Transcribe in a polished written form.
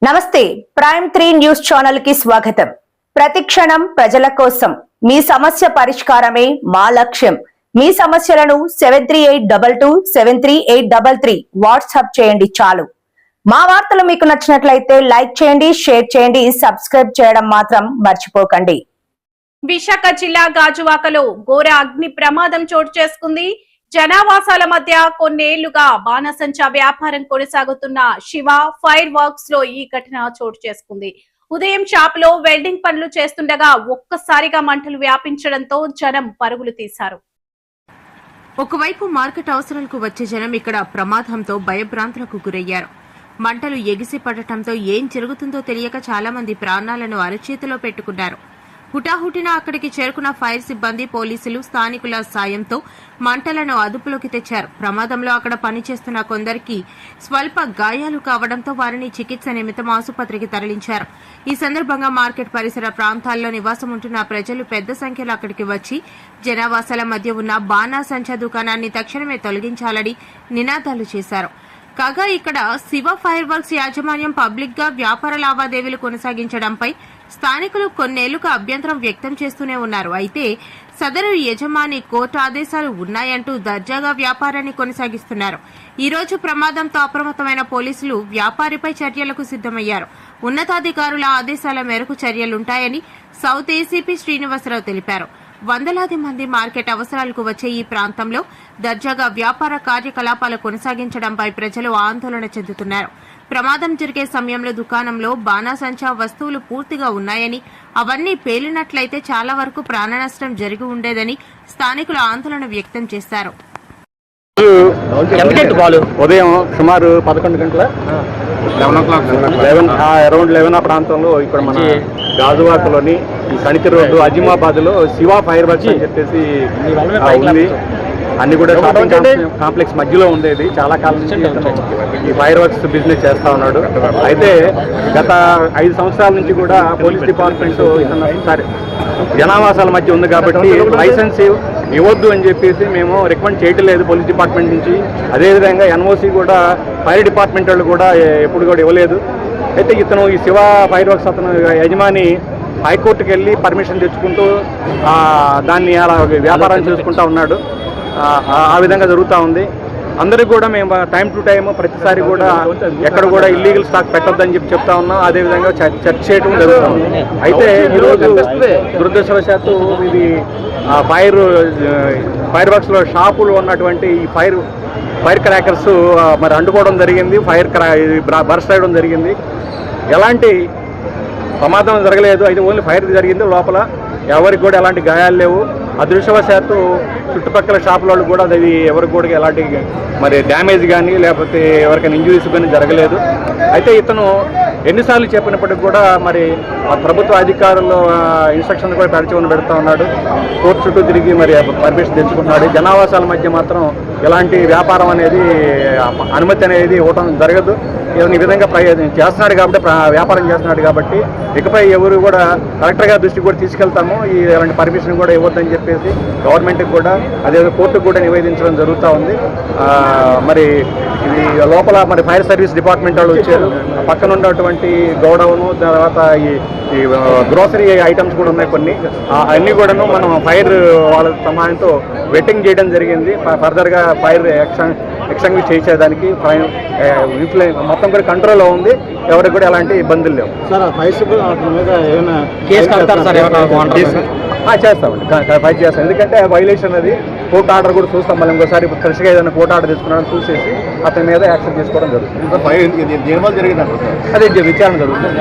నమస్తే prime 3 news channel కి స్వాగతం. ప్రతిక్షణం ప్రజల కోసం మీ సమస్య పరిష్కారమే మా లక్ష్యం. మీ సమస్యలను 7382273833 వాట్సాప్ చేయండి చాలు. మా వార్తలు మీకు నచ్చినట్లయితే లైక్ చేయండి, షేర్ చేయండి, సబ్స్క్రైబ్ చేయడం మాత్రం మర్చిపోకండి. విశాఖ జిల్లా గాజువాకలో ఘోర అగ్ని ప్రమాదం చోటు చేసుకుంది. జనావాసాల మధ్య కొన్నేళ్లుగా బాణసంచా వ్యాపారం కొనసాగుతున్న శివ ఫైర్ వర్క్స్ లో ఈ ఘటన చోటు చేసుకుంది. ఉదయం షాప్ లో వెల్డింగ్ పనులు చేస్తుండగా ఒక్కసారిగా మంటలు వ్యాపించడంతో జనం పరుగులు తీశారు. ఒకవైపు మార్కెట్ అవసరాలకు వచ్చే జనం ఇక్కడ ప్రమాదంతో భయభ్రాంతులకు గురయ్యారు. మంటలు ఎగిసి పడటంతో ఏం జరుగుతుందో తెలియక చాలా మంది ప్రాణాలను అరచేతిలో పెట్టుకున్నారు. హుటాహుటిన అక్కడికి చేరుకున్న ఫైర్ సిబ్బంది, పోలీసులు, స్థానికుల సాయంతో మంటలను అదుపులోకి తెచ్చారు. ప్రమాదంలో అక్కడ పనిచేస్తున్న కొందరికి స్వల్ప గాయాలు కావడంతో వారిని చికిత్స నిమిత్తం ఆసుపత్రికి తరలించారు. ఈ సందర్భంగా మార్కెట్ పరిసర ప్రాంతాల్లో నివాసం ఉంటున్న ప్రజలు పెద్ద సంఖ్యలో అక్కడికి వచ్చి జనావాసాల మధ్య ఉన్న బాణాసంచా దుకాణాన్ని తక్షణమే తొలగించాలని నినాదాలు చేశారు. కాగా ఇక్కడ శివ ఫైర్ వర్క్స్ యాజమాన్యం పబ్లిక్ గా వ్యాపార లావాదేవీలు కొనసాగించడంపై స్థానికులు కొన్నేళ్లుగా అభ్యంతరం వ్యక్తం చేస్తూనే ఉన్నారు. అయితే సదరు యజమాని కోర్టు ఆదేశాలు ఉన్నాయంటూ దర్జాగా వ్యాపారాన్ని కొనసాగిస్తున్నారు. ఈ రోజు ప్రమాదంతో అప్రమత్తమైన పోలీసులు వ్యాపారిపై చర్యలకు సిద్దమయ్యారు. ఉన్నతాధికారుల ఆదేశాల మేరకు చర్యలుంటాయని సౌత్ ఏసీపీ శ్రీనివాసరావు తెలిపారు. వందలాది మంది మార్కెట్ అవసరాలకు వచ్చే ఈ ప్రాంతంలో దర్జాగా వ్యాపార కార్యకలాపాలు కొనసాగించడంపై ప్రజలు ఆందోళన చెందుతున్నారు. ప్రమాదం జరిగే సమయంలో దుకాణంలో బాణాసంచా వస్తువులు పూర్తిగా ఉన్నాయని, అవన్నీ పేలినట్లయితే చాలా వరకు ప్రాణ నష్టం జరిగి ఉండేదని స్థానికులు ఆందోళన వ్యక్తం చేశారు. ఉదయం సుమారు 11 గంటల అరౌండ్ 11 ప్రాంతంలో ఇక్కడ మన గాజువాకలోని ఈ కణితి రోడ్డు అజిమాబాద్ లో శివ ఫైర్ వర్క్స్ అని చెప్పేసి ఉంది. అన్ని కూడా షాపింగ్ కాంప్లెక్స్ మధ్యలో ఉండేది. చాలా కాలం నుంచి ఈ ఫైర్ వర్క్స్ బిజినెస్ చేస్తా ఉన్నాడు. అయితే గత 5 సంవత్సరాల నుంచి కూడా పోలీస్ డిపార్ట్మెంట్ జనావాసాల మధ్య ఉంది కాబట్టి లైసెన్స్ ఇవ్వద్దు అని చెప్పేసి మేము రికమెండ్ చేయట్లేదు పోలీస్ డిపార్ట్మెంట్ నుంచి. అదేవిధంగా ఎన్ఓసి కూడా ఫైర్ డిపార్ట్మెంట్ వాళ్ళు కూడా ఎప్పుడు కూడా ఇవ్వలేదు. అయితే ఇతను ఈ శివ ఫైర్ వర్క్స్ అతను యజమాని హైకోర్టుకి వెళ్ళి పర్మిషన్ తెచ్చుకుంటూ దాన్ని అలా వ్యాపారం చేసుకుంటూ ఉన్నాడు. ఆ విధంగా జరుగుతూ ఉంది. అందరికీ కూడా మేము టైం టు టైం ప్రతిసారి కూడా ఎక్కడ కూడా ఇల్లీగల్ స్టాక్ పెట్టొద్దని చెప్తా ఉన్నాం. అదేవిధంగా చర్చ చేయడం జరుగుతూ ఉంది. అయితే ఈరోజు దురదృష్టవశాత్తు ఇది ఫైర్ వర్క్స్లో షాపులు ఉన్నటువంటి ఈ ఫైర్ క్రాకర్స్ మరి అంటుకోవడం జరిగింది. బర్స్ట్ అయ్యడం జరిగింది. ఎలాంటి ప్రమాదం జరగలేదు. అయితే ఓన్లీ ఫైర్ జరిగింది. లోపల ఎవరికి కూడా ఎలాంటి గాయాలు లేవు. అదృష్టవశాత్తు చుట్టుపక్కల షాపుల వాళ్ళు కూడా అది ఎవరికి కూడా ఎలాంటి మరి డ్యామేజ్ కానీ లేకపోతే ఎవరికైనా ఇంజురీస్ కానీ జరగలేదు. అయితే ఇతను ఎన్నిసార్లు చెప్పినప్పటికి కూడా మరి ప్రభుత్వ అధికారులు ఇన్స్ట్రక్షన్ కూడా పెడతా ఉన్నాడు. కోర్టు చుట్టూ తిరిగి మరి పర్మిషన్ తెచ్చుకుంటున్నాడు. జనావాసాల మధ్య మాత్రం ఎలాంటి వ్యాపారం అనేది అనుమతి అనేది ఇవ్వడం జరగదు. ఈ విధంగా చేస్తున్నాడు కాబట్టి వ్యాపారం చేస్తున్నాడు కాబట్టి ఇకపై ఎవరు కూడా కలెక్టర్ గారి దృష్టికి కూడా తీసుకెళ్తాము. ఇలాంటి పర్మిషన్ కూడా ఇవ్వద్దని చెప్పేసి గవర్నమెంట్కి కూడా అదే కోర్టుకు కూడా నివేదించడం జరుగుతూ ఉంది. మరి ఇది లోపల మరి ఫైర్ సర్వీస్ డిపార్ట్మెంట్ వాళ్ళు వచ్చారు. పక్కన ఉన్నటువంటి గోడౌను, తర్వాత ఈ గ్రోసరీ ఐటమ్స్ కూడా ఉన్నాయి కొన్ని. అన్నీ కూడాను మనం ఫైర్ వాళ్ళ సహాయంతో వెట్టింగ్ చేయడం జరిగింది. ఫర్దర్గా ఫైర్ ఎక్స్టింగ్విష్ చేసేదానికి మొత్తం కూడా కంట్రోల్లో ఉంది. ఎవరికి కూడా ఎలాంటి ఇబ్బందులు లేవు. చేస్తామండి, ఫైట్ చేస్తాం. ఎందుకంటే వైలేషన్ అది కోర్టు ఆర్డర్ కూడా చూస్తాం. మళ్ళీ ఇంకోసారి ఫ్రెష్గా ఏదైనా కోర్టు ఆర్డర్ తీసుకున్నాడని చూసేసి అతని మీద యాక్షన్ తీసుకోవడం జరుగుతుంది. అదే విచారణ జరుగుతుంది.